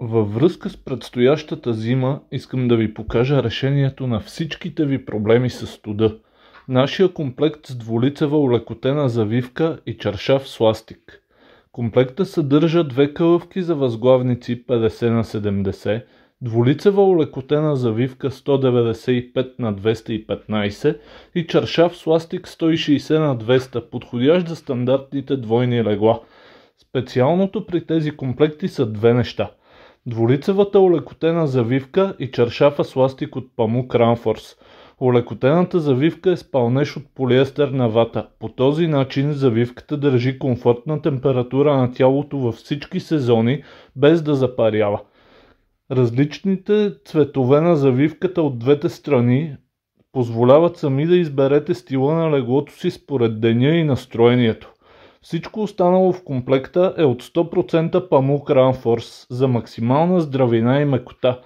Във връзка с предстоящата зима искам да ви покажа решението на всичките ви проблеми с студа. Нашия комплект с двулицева олекотена завивка и чаршаф с ластик. Комплекта съдържа две кълъвки за възглавници 50х70, двулицева олекотена завивка 195х215 и чаршаф с ластик 160х200, подходящ за стандартните двойни легла. Специалното при тези комплекти са две неща: двулицевата олекотена завивка и чаршафа с ластик от памук Ранфорс. Олекотената завивка е с пълнеж от полиестерна вата. По този начин завивката държи комфортна температура на тялото във всички сезони, без да запарява. Различните цветове на завивката от двете страни позволяват сами да изберете стила на леглото си според деня и настроението. Всичко останало в комплекта е от 100% памук Ранфорс за максимална здравина и мекота.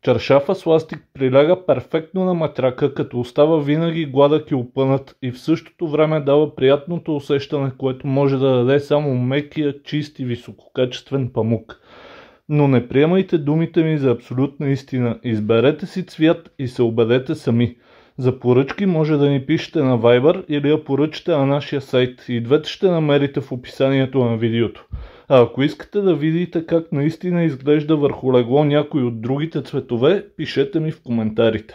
Чаршафа с ластик приляга перфектно на матрака, като остава винаги гладък и опънат и в същото време дава приятното усещане, което може да даде само мекия, чист и висококачествен памук. Но не приемайте думите ми за абсолютна истина. Изберете си цвят и се убедете сами. За поръчки може да ни пишете на Viber или я поръчате на нашия сайт. И двете ще намерите в описанието на видеото. А ако искате да видите как наистина изглежда върху легло някой от другите цветове, пишете ми в коментарите.